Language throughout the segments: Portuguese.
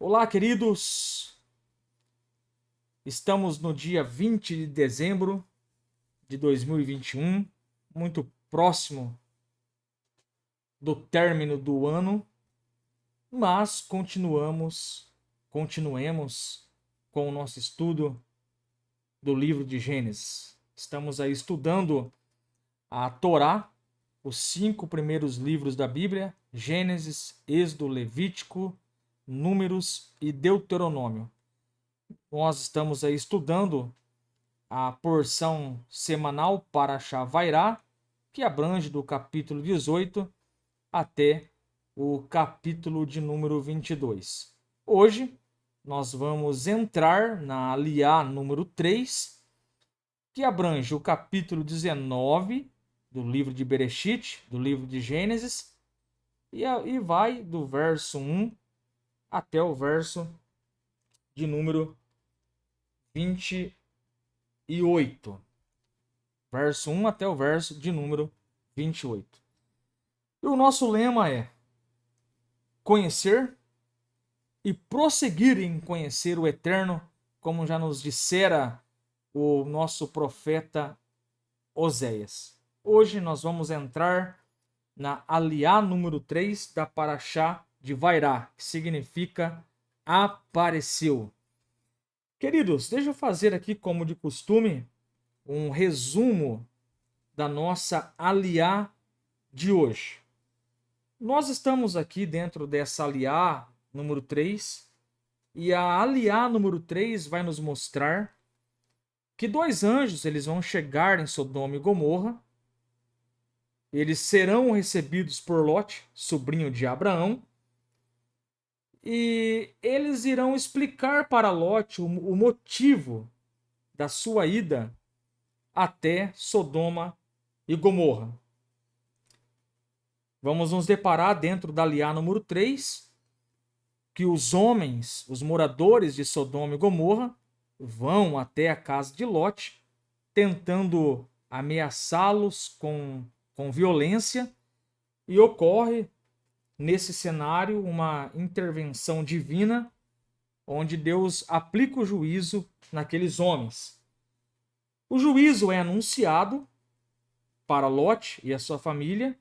Olá, queridos! Estamos no dia 20 de dezembro de 2021, muito próximo do término do ano, mas continuemos com o nosso estudo do livro de Gênesis. Estamos aí estudando a Torá, os 5 primeiros livros da Bíblia: Gênesis, Êxodo, Levítico, Números e Deuteronômio. Nós estamos aí estudando a porção semanal Parashá Vairá, que abrange do capítulo 18 até o capítulo de número 22. Hoje nós vamos entrar na Aliá número 3, que abrange o capítulo 19 do livro de Bereshit, do livro de Gênesis, e vai do verso 1 até o verso de número 28. Verso 1 até o verso de número 28. E o nosso lema é conhecer e prosseguir em conhecer o Eterno, como já nos dissera o nosso profeta Oséias. Hoje nós vamos entrar na Aliá número 3 da Parashá de Vairá, que significa apareceu. Queridos, deixa eu fazer aqui, como de costume, um resumo da nossa Aliá de hoje. Nós estamos aqui dentro dessa Aliá número 3, e a Aliá número 3 vai nos mostrar que 2 anjos eles vão chegar em Sodoma e Gomorra. Eles serão recebidos por Lote, sobrinho de Abraão, e eles irão explicar para Lote o motivo da sua ida até Sodoma e Gomorra. Vamos nos deparar dentro da Aliá número 3, que os homens, os moradores de Sodoma e Gomorra, vão até a casa de Lote, tentando ameaçá-los com violência, e ocorre nesse cenário uma intervenção divina, onde Deus aplica o juízo naqueles homens. O juízo é anunciado para Lote e a sua família,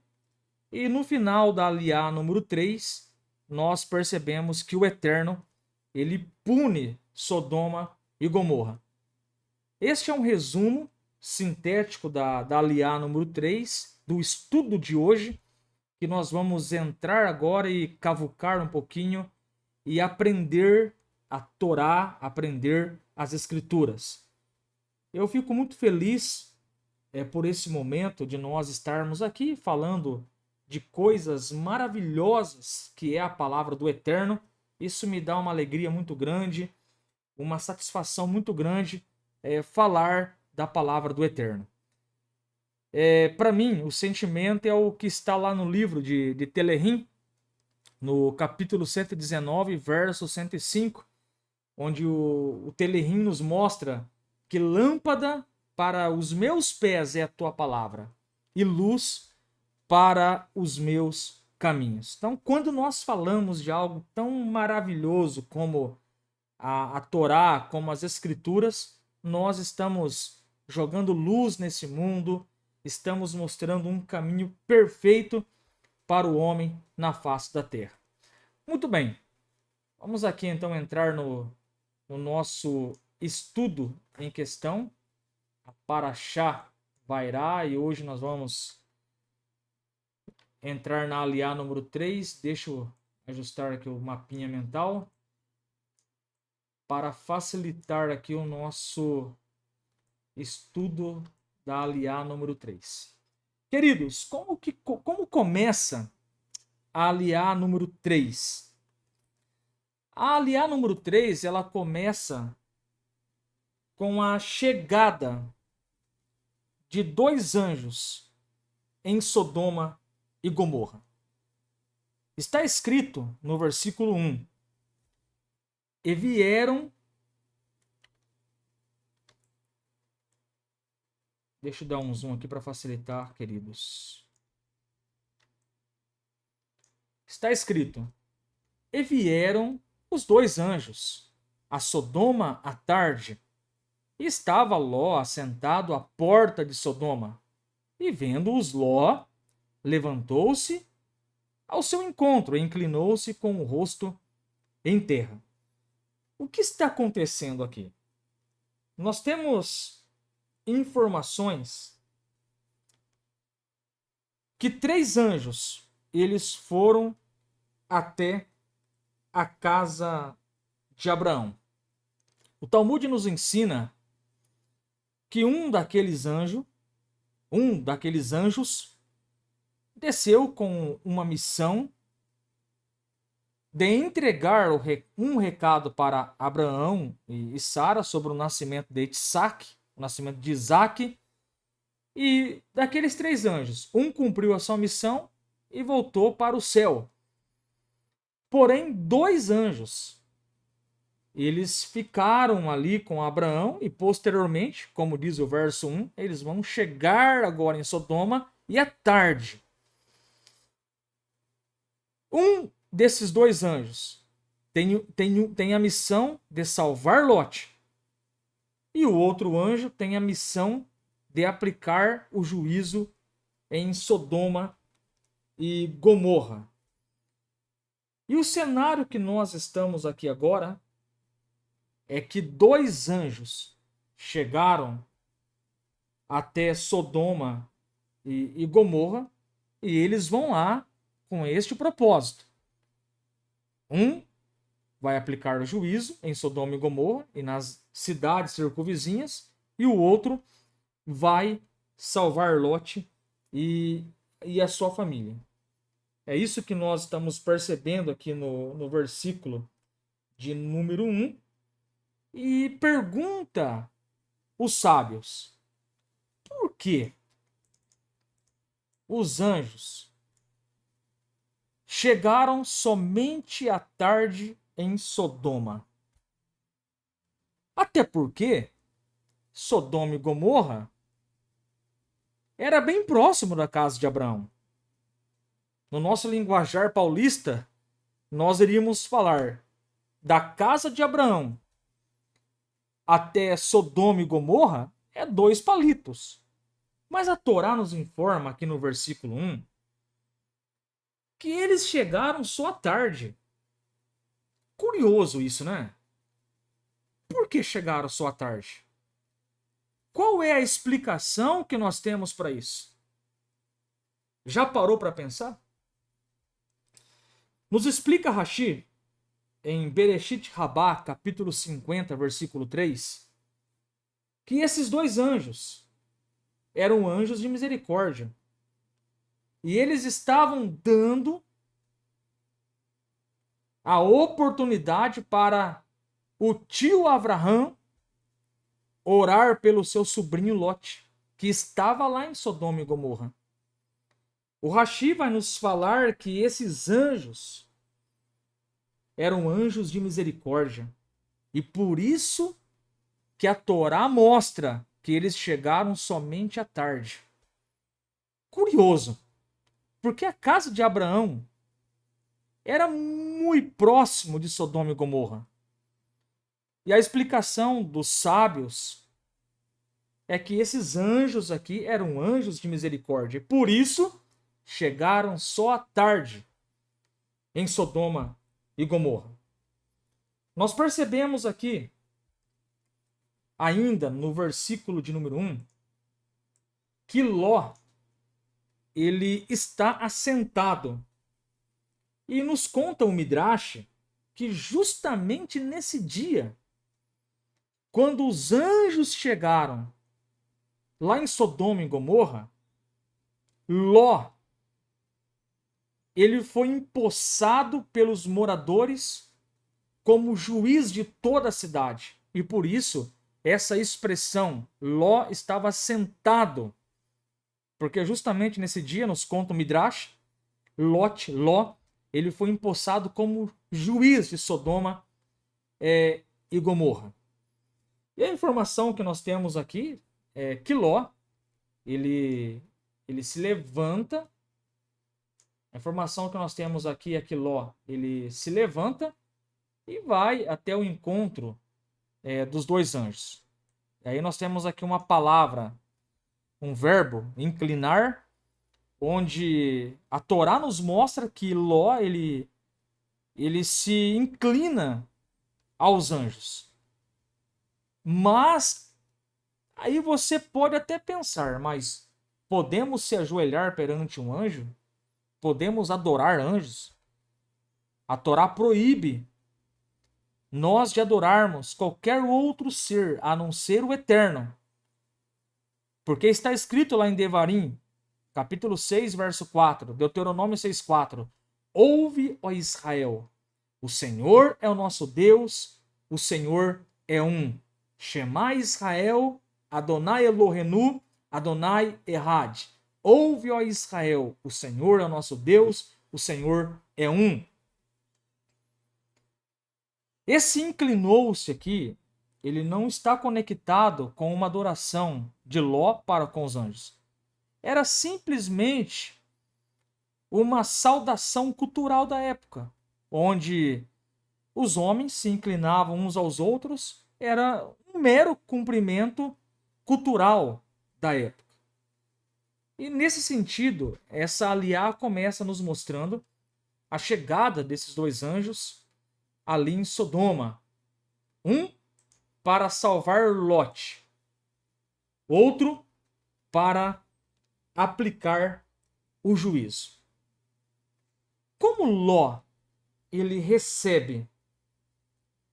e no final da Aliá número 3, nós percebemos que o Eterno, ele pune Sodoma e Gomorra. Este é um resumo sintético da Aliá número 3, do estudo de hoje, que nós vamos entrar agora e cavucar um pouquinho e aprender a Torá, aprender as Escrituras. Eu fico muito feliz por esse momento de nós estarmos aqui falando de coisas maravilhosas que é a palavra do Eterno. Isso me dá uma alegria muito grande, uma satisfação muito grande falar da palavra do Eterno. Para mim, o sentimento é o que está lá no livro de Telehim, no capítulo 119, verso 105, onde o Telehim nos mostra que lâmpada para os meus pés é a tua palavra e luz para os meus caminhos. Então, quando nós falamos de algo tão maravilhoso como a Torá, como as Escrituras, nós estamos jogando luz nesse mundo, estamos mostrando um caminho perfeito para o homem na face da terra. Muito bem, vamos aqui então entrar no nosso estudo em questão, a Parashá Vairá, e hoje nós vamos entrar na Aliá número 3. Deixa eu ajustar aqui o mapinha mental para facilitar aqui o nosso estudo da Aliá número 3. Queridos, como começa a Aliá número 3? A Aliá número 3, ela começa com a chegada de 2 anjos em Sodoma e Gomorra. Está escrito no versículo 1: e vieram... Deixa eu dar um zoom aqui para facilitar, queridos. Está escrito: e vieram os dois anjos a Sodoma à tarde, e estava Ló assentado à porta de Sodoma. E vendo-os, Ló levantou-se ao seu encontro e inclinou-se com o rosto em terra. O que está acontecendo aqui? Nós temos informações que 3 anjos eles foram até a casa de Abraão. O Talmud nos ensina que um daqueles anjos desceu com uma missão de entregar um recado para Abraão e Sara sobre o nascimento de Isaac, o nascimento de Isaac. E daqueles 3 anjos, um cumpriu a sua missão e voltou para o céu. Porém, 2 anjos, eles ficaram ali com Abraão e posteriormente, como diz o verso 1, eles vão chegar agora em Sodoma e à tarde. Um desses 2 anjos tem a missão de salvar Lote. E o outro anjo tem a missão de aplicar o juízo em Sodoma e Gomorra. E o cenário que nós estamos aqui agora é que 2 anjos chegaram até Sodoma e Gomorra e eles vão lá com este propósito. Um vai aplicar o juízo em Sodoma e Gomorra e nas cidades circunvizinhas, e o outro vai salvar Lote e a sua família. É isso que nós estamos percebendo aqui no versículo de número 1. E pergunta os sábios: por que os anjos chegaram somente à tarde em Sodoma? Até porque Sodoma e Gomorra era bem próximo da casa de Abraão. No nosso linguajar paulista, nós iríamos falar da casa de Abraão até Sodoma e Gomorra é 2 palitos. Mas a Torá nos informa aqui no versículo 1 que eles chegaram só à tarde. Curioso isso, né? Por que chegaram só à tarde? Qual é a explicação que nós temos para isso? Já parou para pensar? Nos explica Rashi, em Bereshit Rabá, capítulo 50, versículo 3, que esses 2 anjos eram anjos de misericórdia. E eles estavam dando a oportunidade para o tio Avraham orar pelo seu sobrinho Lote, que estava lá em Sodoma e Gomorra. O Rashi vai nos falar que esses anjos eram anjos de misericórdia. E por isso que a Torá mostra que eles chegaram somente à tarde. Curioso, porque a casa de Abraão era muito próximo de Sodoma e Gomorra. E a explicação dos sábios é que esses anjos aqui eram anjos de misericórdia. E por isso chegaram só à tarde em Sodoma e Gomorra. Nós percebemos aqui, ainda no versículo de número 1, que Ló ele está assentado. E nos conta o Midrash que justamente nesse dia, quando os anjos chegaram lá em Sodoma e Gomorra, Ló ele foi empossado pelos moradores como juiz de toda a cidade. E por isso, essa expressão, Ló estava sentado. Porque justamente nesse dia, nos conta o Midrash, Ló, ele foi empossado como juiz de Sodoma e Gomorra. E a informação que nós temos aqui é que Ló, ele se levanta. A informação que nós temos aqui é que Ló, ele se levanta e vai até o encontro dos dois anjos. E aí nós temos aqui uma palavra, um verbo, inclinar, onde a Torá nos mostra que Ló ele se inclina aos anjos. Mas aí você pode até pensar, mas podemos se ajoelhar perante um anjo? Podemos adorar anjos? A Torá proíbe nós de adorarmos qualquer outro ser a não ser o eterno. Porque está escrito lá em Devarim, capítulo 6, verso 4, Deuteronômio 6:4. Ouve, ó Israel, o Senhor é o nosso Deus, o Senhor é um. Shema Israel, Adonai Elohenu, Adonai Errad. Ouve, ó Israel, o Senhor é o nosso Deus, o Senhor é um. Esse inclinou-se aqui, ele não está conectado com uma adoração de Ló para com os anjos. Era simplesmente uma saudação cultural da época, onde os homens se inclinavam uns aos outros, era um mero cumprimento cultural da época. E nesse sentido, essa aliá começa nos mostrando a chegada desses dois anjos ali em Sodoma. Um para salvar Lote, outro para aplicar o juízo. Como Ló ele recebe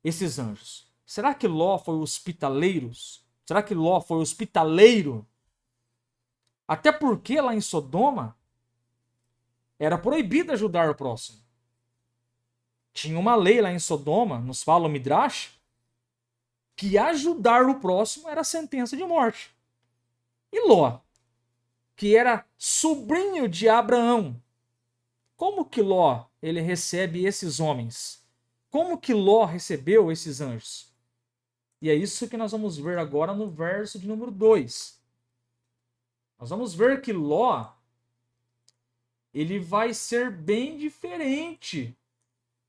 esses anjos? Será que Ló foi hospitaleiro? Será que Ló foi hospitaleiro? Até porque lá em Sodoma era proibido ajudar o próximo. Tinha uma lei lá em Sodoma, nos fala o Midrash, que ajudar o próximo era sentença de morte. E Ló, que era sobrinho de Abraão, como que Ló ele recebe esses homens? Como que Ló recebeu esses anjos? E é isso que nós vamos ver agora no verso de número 2. Nós vamos ver que Ló ele vai ser bem diferente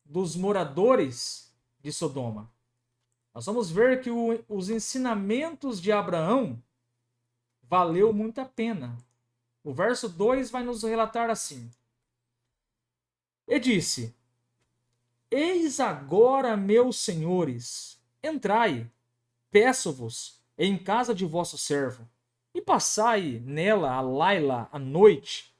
dos moradores de Sodoma. Nós vamos ver que os ensinamentos de Abraão valeu muito a pena. O verso 2 vai nos relatar assim. E disse: Eis agora, meus senhores, entrai, peço-vos, em casa de vosso servo, e passai nela a laila à noite,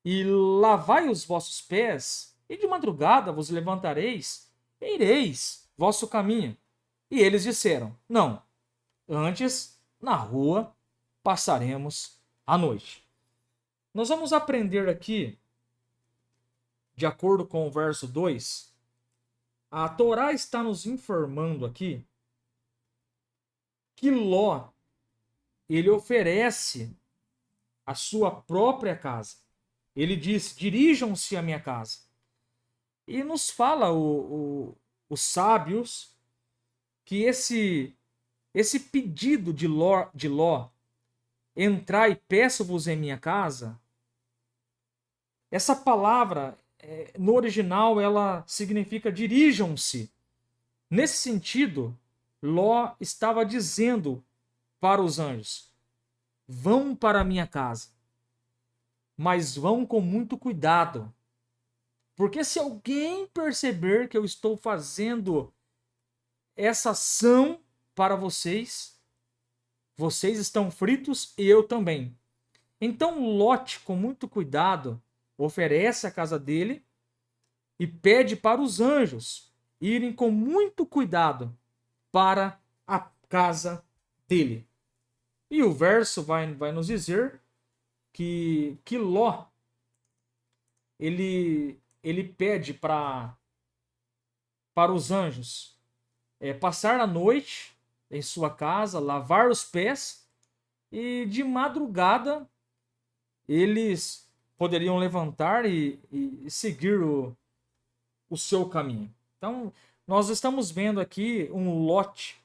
e lavai os vossos pés, e de madrugada vos levantareis, e ireis vosso caminho. E eles disseram: Não, antes na rua passaremos a noite. Nós vamos aprender aqui, de acordo com o verso 2, a Torá está nos informando aqui que Ló ele oferece a sua própria casa. Ele diz: dirijam-se à minha casa. E nos fala os sábios que esse pedido de Ló, entrai, peço-vos em minha casa, essa palavra, no original, ela significa dirijam-se. Nesse sentido, Ló estava dizendo para os anjos: vão para a minha casa, mas vão com muito cuidado. Porque se alguém perceber que eu estou fazendo essa ação para vocês, vocês estão fritos e eu também. Então Lote, com muito cuidado, oferece a casa dele e pede para os anjos irem com muito cuidado para a casa dele. E o verso vai nos dizer que Ló ele pede para os anjos passar a noite em sua casa, lavar os pés, e de madrugada eles poderiam levantar e seguir o seu caminho. Então, nós estamos vendo aqui um Lote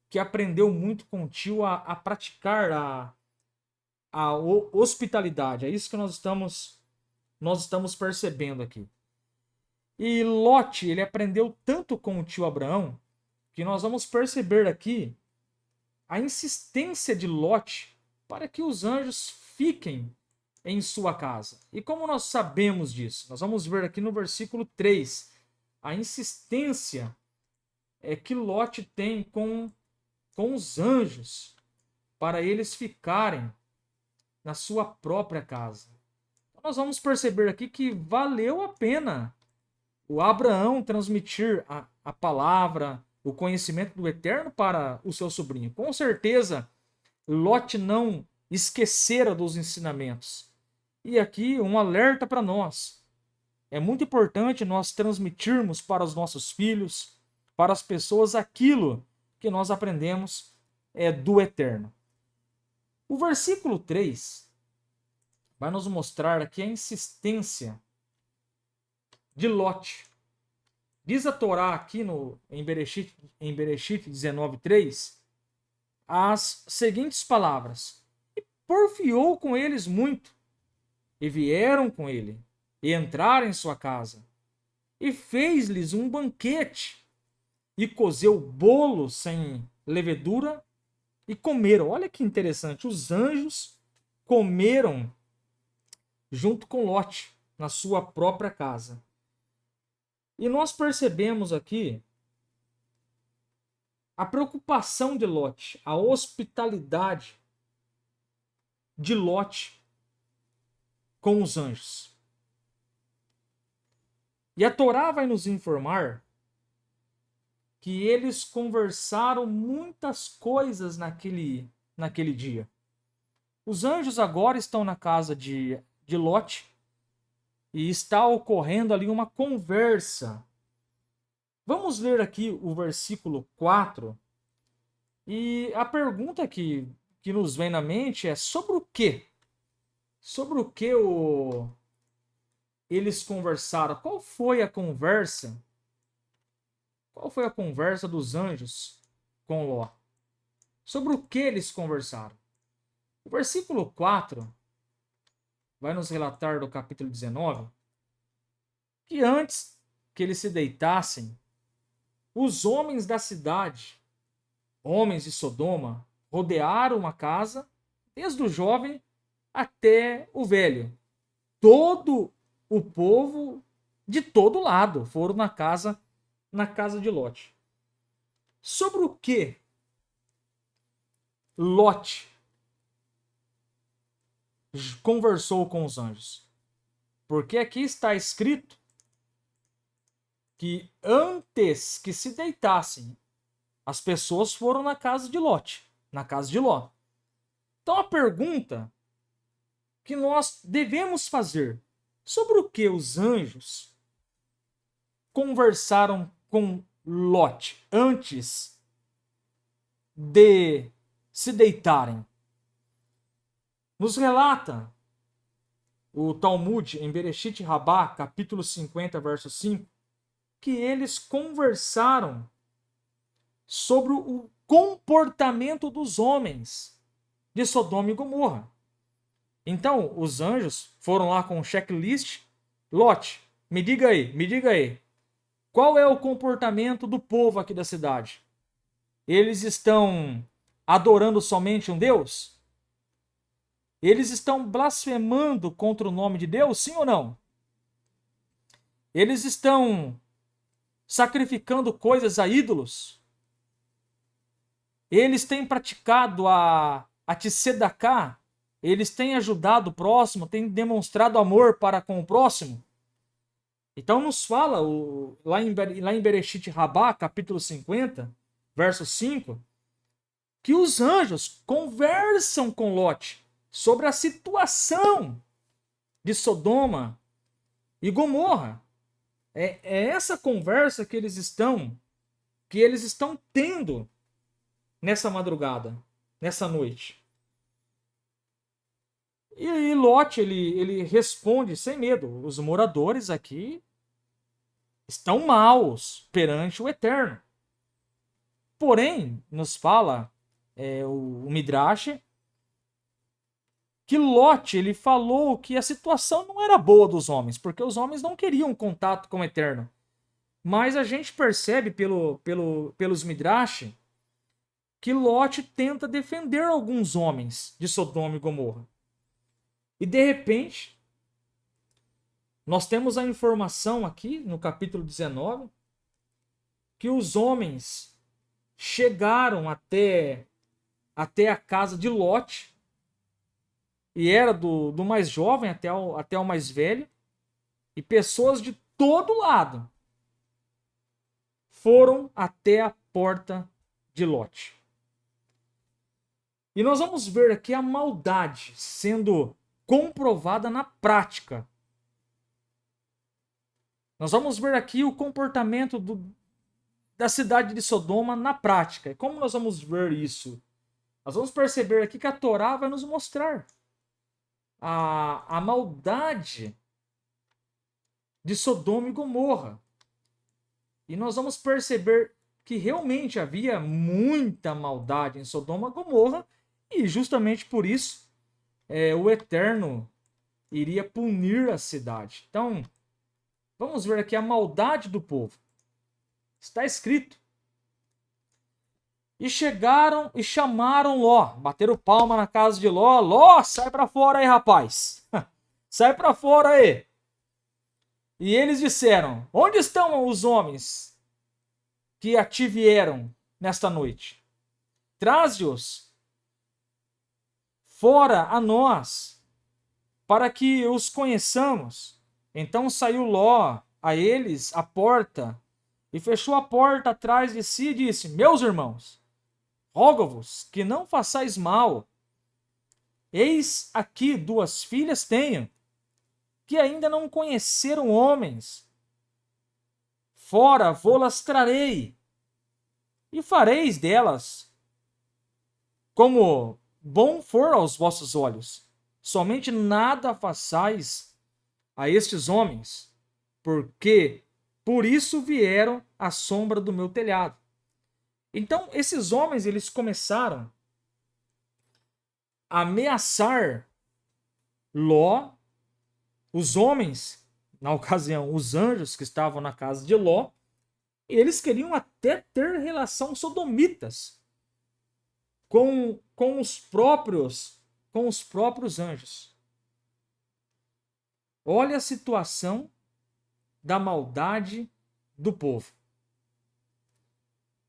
que aprendeu muito com o tio a praticar a hospitalidade. É isso que nós estamos percebendo aqui. E Lote, ele aprendeu tanto com o tio Abraão, que nós vamos perceber aqui a insistência de Lote para que os anjos fiquem em sua casa. E como nós sabemos disso? Nós vamos ver aqui no versículo 3 a insistência que Lote tem com os anjos para eles ficarem na sua própria casa. Então, nós vamos perceber aqui que valeu a pena o Abraão transmitir a palavra, o conhecimento do Eterno para o seu sobrinho. Com certeza, Lote não esquecera dos ensinamentos. E aqui um alerta para nós. É muito importante nós transmitirmos para os nossos filhos, para as pessoas, aquilo que nós aprendemos do Eterno. O versículo 3 vai nos mostrar aqui a insistência de Lote. Diz a Torá aqui em Bereshit 19:3 as seguintes palavras: e porfiou com eles muito, e vieram com ele, e entraram em sua casa, e fez-lhes um banquete, e cozeu bolo sem levedura, e comeram. Olha que interessante, os anjos comeram junto com Lote, na sua própria casa. E nós percebemos aqui a preocupação de Lote, a hospitalidade de Lote com os anjos. E a Torá vai nos informar que eles conversaram muitas coisas naquele dia. Os anjos agora estão na casa de Lote e está ocorrendo ali uma conversa. Vamos ler aqui o versículo 4 e a pergunta que nos vem na mente é sobre o quê? Sobre o que eles conversaram? Qual foi a conversa? Qual foi a conversa dos anjos com Ló? Sobre o que eles conversaram? O versículo 4 vai nos relatar do capítulo 19 que antes que eles se deitassem, os homens da cidade, homens de Sodoma, rodearam a casa, desde o jovem até o velho. Todo o povo de todo lado foram na casa de Lote. Sobre o que Lote conversou com os anjos? Porque aqui está escrito que antes que se deitassem, as pessoas foram na casa de Lote, na casa de Ló. Então a pergunta que nós devemos fazer: sobre o que os anjos conversaram com Lote antes de se deitarem? Nos relata o Talmud em Bereshit Rabá, capítulo 50, verso 5, que eles conversaram sobre o comportamento dos homens de Sodoma e Gomorra. Então, os anjos foram lá com um checklist. Lote, me diga aí, qual é o comportamento do povo aqui da cidade? Eles estão adorando somente um Deus? Eles estão blasfemando contra o nome de Deus, sim ou não? Eles estão sacrificando coisas a ídolos? Eles têm praticado a tzedakah? Eles têm ajudado o próximo? Têm demonstrado amor para com o próximo? Então nos fala, lá em Bereshit Rabá, capítulo 50, verso 5, que os anjos conversam com Lote sobre a situação de Sodoma e Gomorra. É essa conversa que eles estão tendo nessa madrugada, nessa noite. E Lote, ele responde sem medo: os moradores aqui estão maus perante o Eterno. Porém, nos fala o Midrash que Lote ele falou que a situação não era boa dos homens, porque os homens não queriam contato com o Eterno. Mas a gente percebe pelos Midrash que Lote tenta defender alguns homens de Sodoma e Gomorra. E de repente, nós temos a informação aqui no capítulo 19 que os homens chegaram até a casa de Lote, e era do mais jovem até o mais velho, e pessoas de todo lado foram até a porta de Lote. E nós vamos ver aqui a maldade sendo comprovada na prática. Nós vamos ver aqui o comportamento da cidade de Sodoma na prática. E como nós vamos ver isso? Nós vamos perceber aqui que a Torá vai nos mostrar a maldade de Sodoma e Gomorra. E nós vamos perceber que realmente havia muita maldade em Sodoma e Gomorra, e justamente por isso o Eterno iria punir a cidade. Então, vamos ver aqui a maldade do povo. Está escrito: e chegaram e chamaram Ló, bateram palma na casa de Ló. Ló, sai para fora aí, rapaz. Sai para fora aí. E eles disseram: onde estão os homens que a ti vieram nesta noite? Traze-os fora a nós, para que os conheçamos. Então saiu Ló a eles à porta, e fechou a porta atrás de si e disse: meus irmãos, rogo-vos que não façais mal. Eis aqui 2 filhas tenho, que ainda não conheceram homens. Fora vô-las trarei, e fareis delas como bom for aos vossos olhos. Somente nada façais a estes homens, porque por isso vieram à sombra do meu telhado. Então, esses homens, eles começaram a ameaçar Ló, os homens, na ocasião, os anjos que estavam na casa de Ló, e eles queriam até ter relação sodomitas com os próprios anjos. Olha a situação da maldade do povo.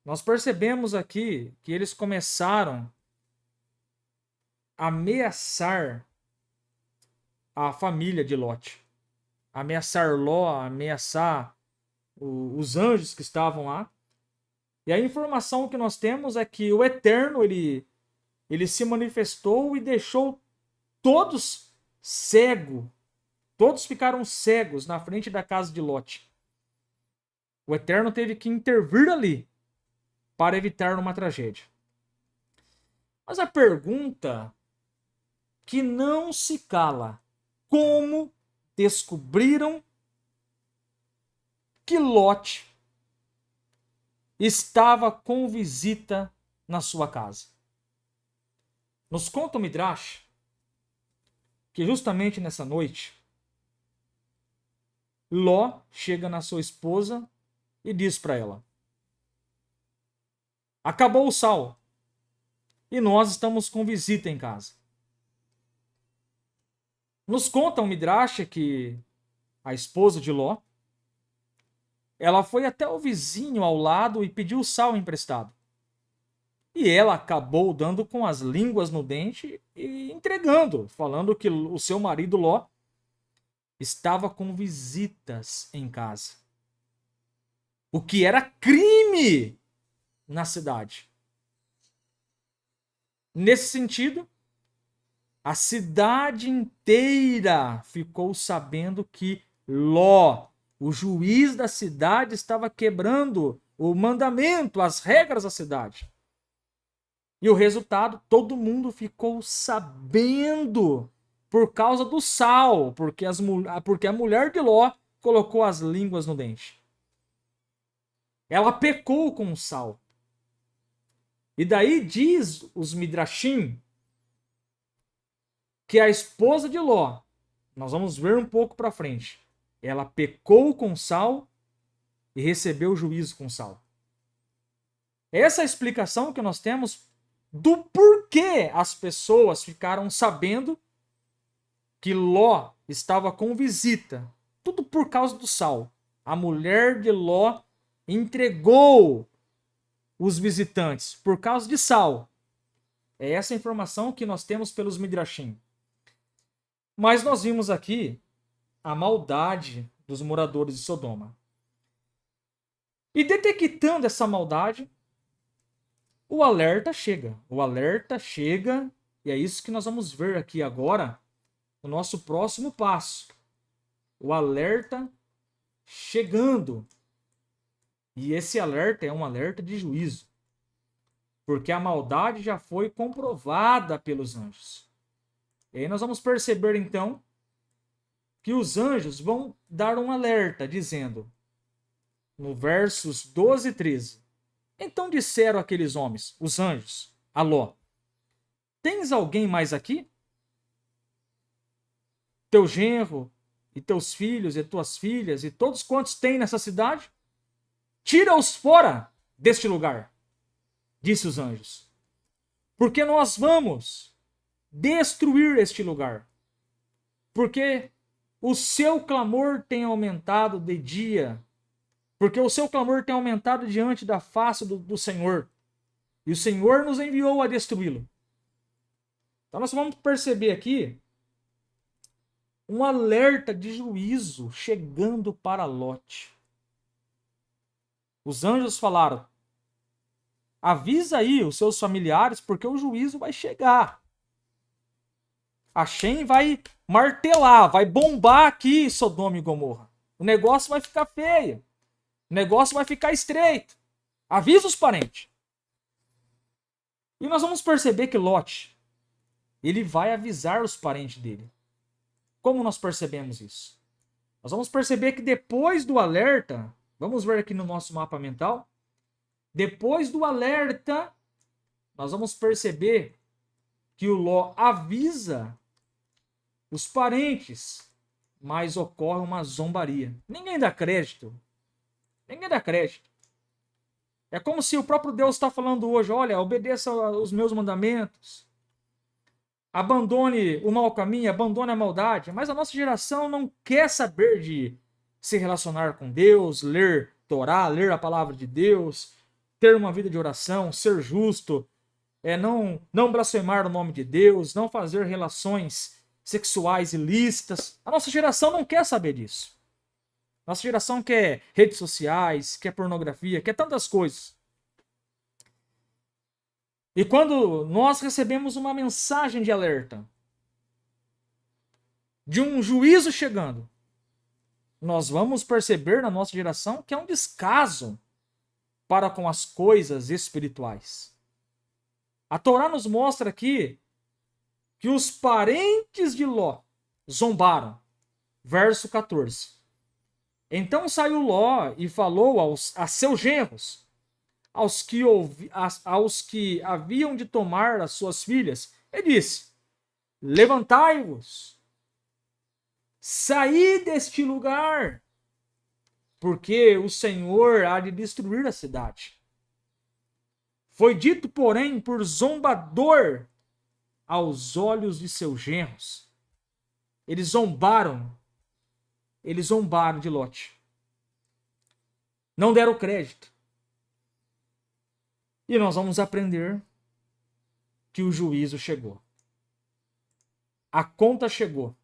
Nós percebemos aqui que eles começaram a ameaçar a família de Lote. Ameaçar Ló, ameaçar os anjos que estavam lá. E a informação que nós temos é que o Eterno, ele se manifestou e deixou todos cegos. Todos ficaram cegos na frente da casa de Lote. O Eterno teve que intervir ali para evitar uma tragédia. Mas a pergunta que não se cala: como descobriram que Lote estava com visita na sua casa? Nos conta o Midrash que justamente nessa noite, Ló chega na sua esposa e diz para ela: acabou o sal e nós estamos com visita em casa. Nos conta o Midrash que a esposa de Ló, ela foi até o vizinho ao lado e pediu sal emprestado. E ela acabou dando com as línguas no dente e entregando, falando que o seu marido Ló estava com visitas em casa. O que era crime na cidade. Nesse sentido, a cidade inteira ficou sabendo que Ló, o juiz da cidade, estava quebrando o mandamento, as regras da cidade. E o resultado, todo mundo ficou sabendo por causa do sal, porque a mulher de Ló colocou as línguas no dente. Ela pecou com o sal. E daí diz os Midrashim que a esposa de Ló, nós vamos ver um pouco para frente, ela pecou com Sal e recebeu juízo com Sal. Essa é a explicação que nós temos do porquê as pessoas ficaram sabendo que Ló estava com visita. Tudo por causa do Sal. A mulher de Ló entregou os visitantes por causa de Sal. É essa a informação que nós temos pelos Midrashim. Mas nós vimos aqui a maldade dos moradores de Sodoma. E detectando essa maldade, o alerta chega. O alerta chega, e é isso que nós vamos ver aqui agora, no nosso próximo passo. O alerta chegando. E esse alerta é um alerta de juízo. Porque a maldade já foi comprovada pelos anjos. E aí nós vamos perceber então que os anjos vão dar um alerta, dizendo, no versos 12 e 13, então disseram aqueles homens, os anjos, a Ló, tens alguém mais aqui? Teu genro, e teus filhos, e tuas filhas, e todos quantos tem nessa cidade? Tira-os fora deste lugar, disse os anjos, porque nós vamos destruir este lugar, porque o seu clamor tem aumentado de dia, porque o seu clamor tem aumentado diante da face do Senhor, e o Senhor nos enviou a destruí-lo. Então nós vamos perceber aqui um alerta de juízo chegando para Lote. Os anjos falaram, avisa aí os seus familiares, porque o juízo vai chegar. A Shem vai martelar, vai bombar aqui Sodoma e Gomorra. O negócio vai ficar feio. O negócio vai ficar estreito. Avisa os parentes. E nós vamos perceber que Lote, ele vai avisar os parentes dele. Como nós percebemos isso? Nós vamos perceber que depois do alerta, vamos ver aqui no nosso mapa mental, depois do alerta, nós vamos perceber que o Ló avisa os parentes, mas ocorre uma zombaria. Ninguém dá crédito. Ninguém dá crédito. É como se o próprio Deus está falando hoje, olha, obedeça os meus mandamentos. Abandone o mau caminho, abandone a maldade. Mas a nossa geração não quer saber de se relacionar com Deus, ler Torá, ler a palavra de Deus, ter uma vida de oração, ser justo, não blasfemar o nome de Deus, não fazer relações sexuais ilícitas. A nossa geração não quer saber disso. Nossa geração quer redes sociais, quer pornografia, quer tantas coisas. E quando nós recebemos uma mensagem de alerta, de um juízo chegando, nós vamos perceber na nossa geração que é um descaso para com as coisas espirituais. A Torá nos mostra aqui que os parentes de Ló zombaram. Verso 14. Então saiu Ló e falou a seus genros, aos que haviam de tomar as suas filhas, e disse, levantai-vos, saí deste lugar, porque o Senhor há de destruir a cidade. Foi dito, porém, por zombador aos olhos de seus genros. Eles zombaram de Lote. Não deram crédito. E nós vamos aprender que o juízo chegou. A conta chegou.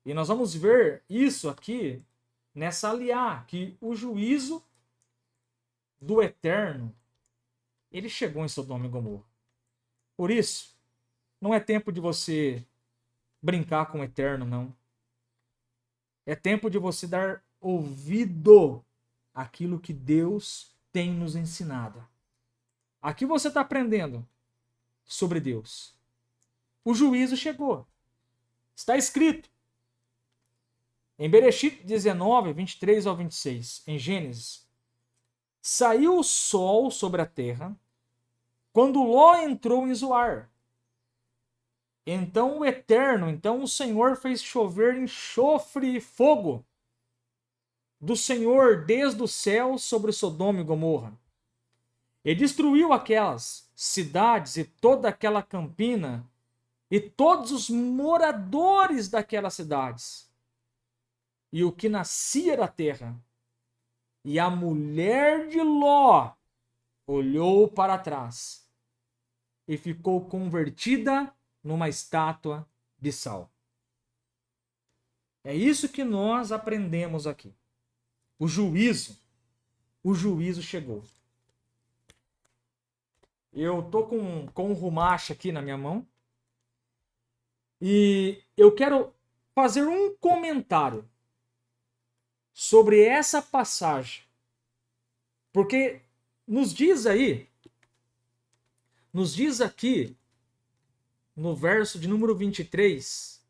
E nós vamos ver isso aqui nessa aliá, que o juízo do Eterno, ele chegou em Sodoma e Gomorra. Por isso, não é tempo de você brincar com o Eterno, não. É tempo de você dar ouvido àquilo que Deus tem nos ensinado. Aqui você está aprendendo sobre Deus. O juízo chegou. Está escrito em Bereshit 19, 23 ao 26, em Gênesis. Saiu o sol sobre a terra quando Ló entrou em Zoar. Então o Eterno, então o Senhor fez chover enxofre e fogo do Senhor desde o céu sobre Sodoma e Gomorra. E destruiu aquelas cidades e toda aquela campina e todos os moradores daquelas cidades e o que nascia da terra. E a mulher de Ló olhou para trás e ficou convertida numa estátua de sal. É isso que nós aprendemos aqui. O juízo chegou. Eu tô com um Rumash aqui na minha mão e eu quero fazer um comentário sobre essa passagem. Porque nos diz aqui, no verso de número 23,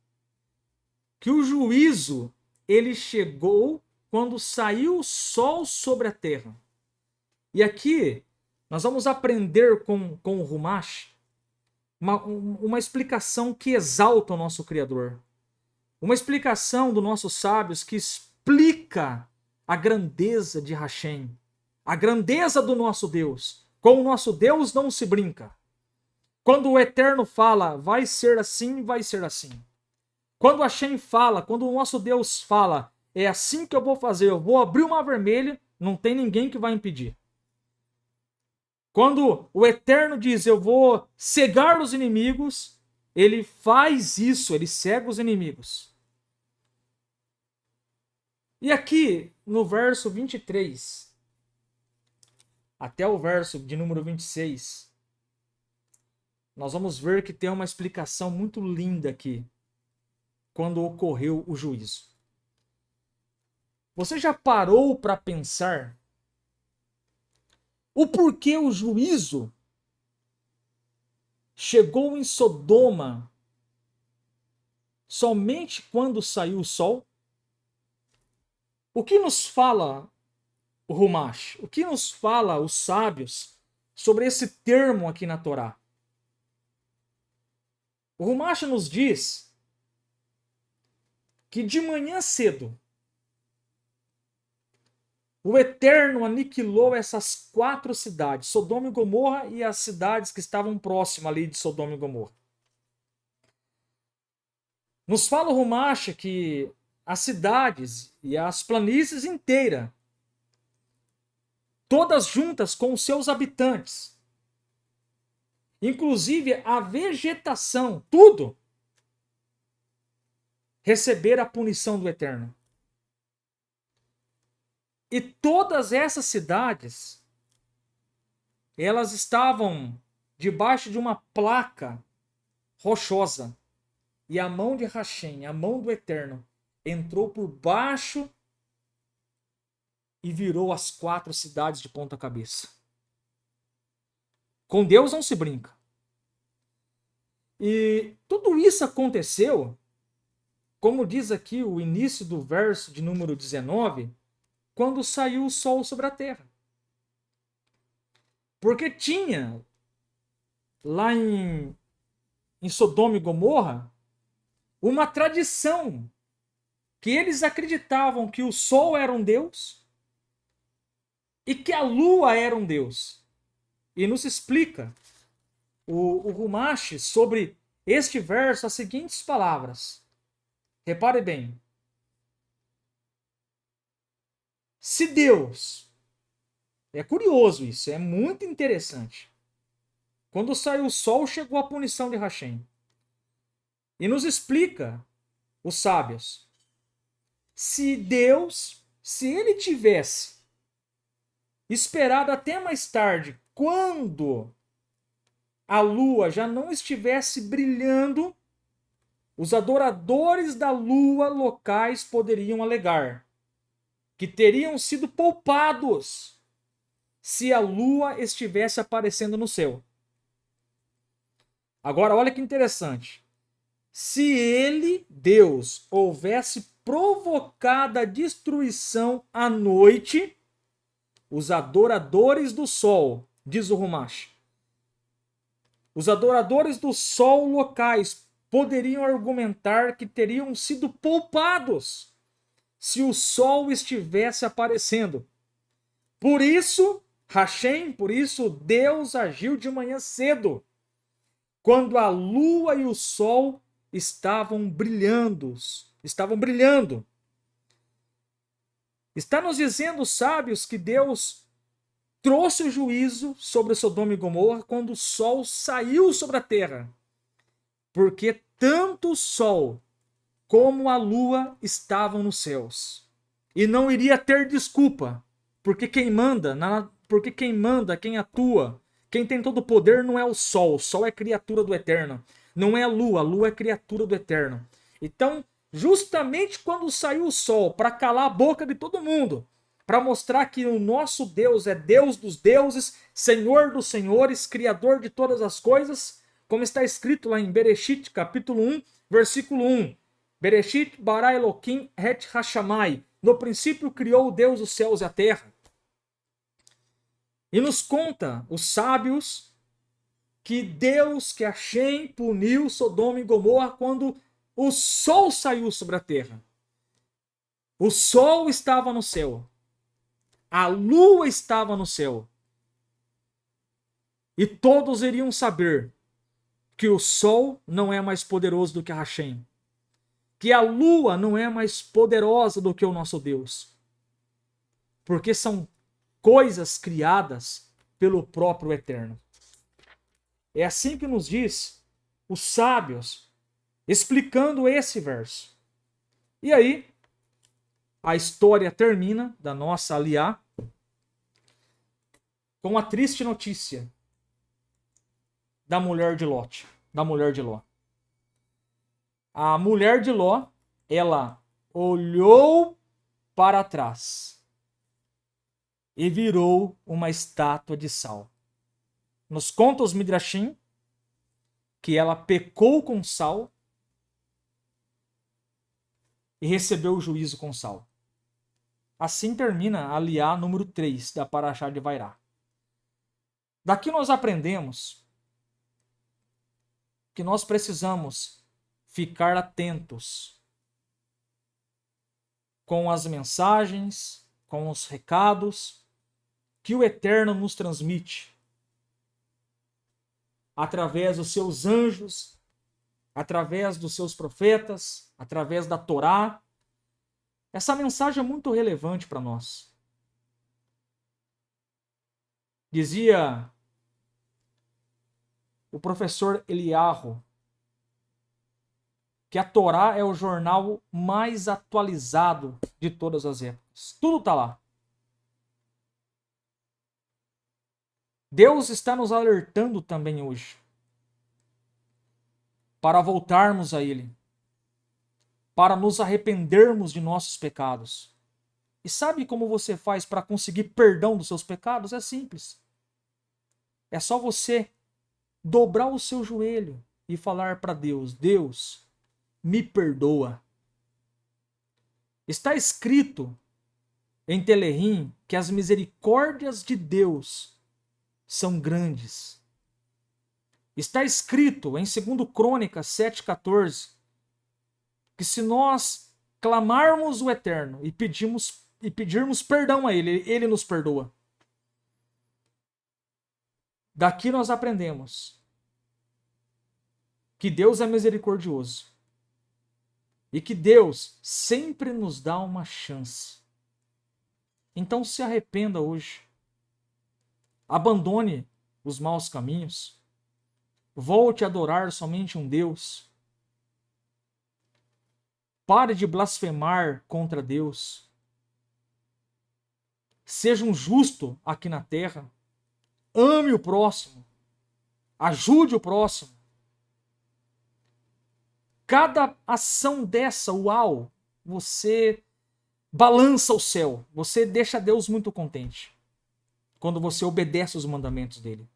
que o juízo ele chegou quando saiu o sol sobre a terra. E aqui nós vamos aprender com o Rumash uma explicação que exalta o nosso Criador. Uma explicação dos nossos sábios que explica a grandeza de Hashem, a grandeza do nosso Deus. Com o nosso Deus não se brinca. Quando o Eterno fala, vai ser assim, vai ser assim. Quando Hashem fala, quando o nosso Deus fala, é assim que eu vou fazer, eu vou abrir o mar vermelho, não tem ninguém que vai impedir. Quando o Eterno diz, eu vou cegar os inimigos, ele faz isso, ele cega os inimigos. E aqui, no verso 23, até o verso de número 26, nós vamos ver que tem uma explicação muito linda aqui, quando ocorreu o juízo. Você já parou para pensar o porquê o juízo chegou em Sodoma somente quando saiu o sol? O que nos fala o Rumash? O que nos fala os sábios sobre esse termo aqui na Torá? O Rumash nos diz que de manhã cedo o Eterno aniquilou essas 4 cidades, Sodoma e Gomorra e as cidades que estavam próximas ali de Sodoma e Gomorra. Nos fala o Rumash que as cidades e as planícies inteiras, todas juntas com os seus habitantes, inclusive a vegetação, tudo, receberam a punição do Eterno. E todas essas cidades, elas estavam debaixo de uma placa rochosa. E a mão de Hashem, a mão do Eterno, entrou por baixo e virou as 4 cidades de ponta cabeça. Com Deus não se brinca. E tudo isso aconteceu, como diz aqui o início do verso de número 19, quando saiu o sol sobre a terra. Porque tinha lá em Sodoma e Gomorra uma tradição que eles acreditavam que o sol era um deus e que a lua era um deus. E nos explica o Rumash sobre este verso as seguintes palavras. Repare bem. Se Deus, é curioso isso, é muito interessante. Quando saiu o sol, chegou a punição de Hashem. E nos explica os sábios. Se Deus, se ele tivesse esperado até mais tarde, quando a lua já não estivesse brilhando, os adoradores da lua locais poderiam alegar que teriam sido poupados se a lua estivesse aparecendo no céu. Agora, olha que interessante. Se ele, Deus, houvesse provocado a destruição à noite, os adoradores do sol, diz o Rumash, os adoradores do sol locais poderiam argumentar que teriam sido poupados se o sol estivesse aparecendo. Por isso, por isso Deus agiu de manhã cedo, quando a lua e o sol estavam brilhando. Está nos dizendo os sábios que Deus trouxe o juízo sobre Sodoma e Gomorra quando o sol saiu sobre a terra, porque tanto o sol como a lua estavam nos céus. E não iria ter desculpa, porque quem manda, quem atua, quem tem todo o poder não é o sol é criatura do eterno. Não é a lua é criatura do eterno. Então, justamente quando saiu o sol para calar a boca de todo mundo, para mostrar que o nosso Deus é Deus dos deuses, Senhor dos senhores, Criador de todas as coisas, como está escrito lá em Bereshit, capítulo 1, versículo 1. Bereshit bara Elohim het hashamai. No princípio criou Deus os céus e a terra. E nos conta os sábios que Hashem puniu Sodoma e Gomorra quando o sol saiu sobre a terra. O sol estava no céu. A lua estava no céu. E todos iriam saber que o sol não é mais poderoso do que Hashem. Que a lua não é mais poderosa do que o nosso Deus. Porque são coisas criadas pelo próprio Eterno. É assim que nos diz os sábios, explicando esse verso. E aí, a história termina da nossa Aliá com a triste notícia da mulher de Ló. A mulher de Ló, ela olhou para trás e virou uma estátua de sal. Nos conta os Midrashim que ela pecou com sal e recebeu o juízo com sal. Assim termina a Aliá número 3 da Parashá de Vairá. Daqui nós aprendemos que nós precisamos ficar atentos com as mensagens, com os recados que o Eterno nos transmite através dos seus anjos, através dos seus profetas, através da Torá. Essa mensagem é muito relevante para nós. Dizia o professor Eliarro que a Torá é o jornal mais atualizado de todas as épocas. Tudo está lá. Deus está nos alertando também hoje para voltarmos a Ele, para nos arrependermos de nossos pecados. E sabe como você faz para conseguir perdão dos seus pecados? É simples. É só você dobrar o seu joelho e falar para Deus: Deus, me perdoa. Está escrito em Telehim que as misericórdias de Deus são grandes. Está escrito em 2 Crônicas 7,14 que se nós clamarmos o Eterno e pedirmos perdão a Ele, Ele nos perdoa. Daqui nós aprendemos que Deus é misericordioso e que Deus sempre nos dá uma chance. Então se arrependa hoje. Abandone os maus caminhos. Volte a adorar somente um Deus. Pare de blasfemar contra Deus. Seja um justo aqui na terra. Ame o próximo. Ajude o próximo. Cada ação dessa, uau, você balança o céu. Você deixa Deus muito contente quando você obedece os mandamentos dele.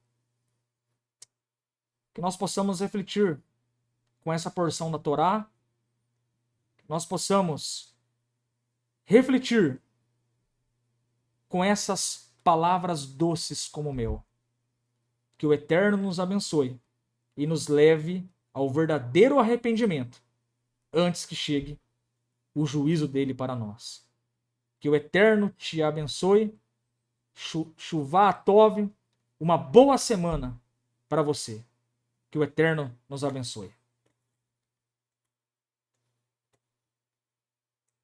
Que nós possamos refletir com essa porção da Torá, que nós possamos refletir com essas palavras doces como o mel. Que o Eterno nos abençoe e nos leve ao verdadeiro arrependimento antes que chegue o juízo dele para nós. Que o Eterno te abençoe. Shuvah Tov, uma boa semana para você. Que o Eterno nos abençoe.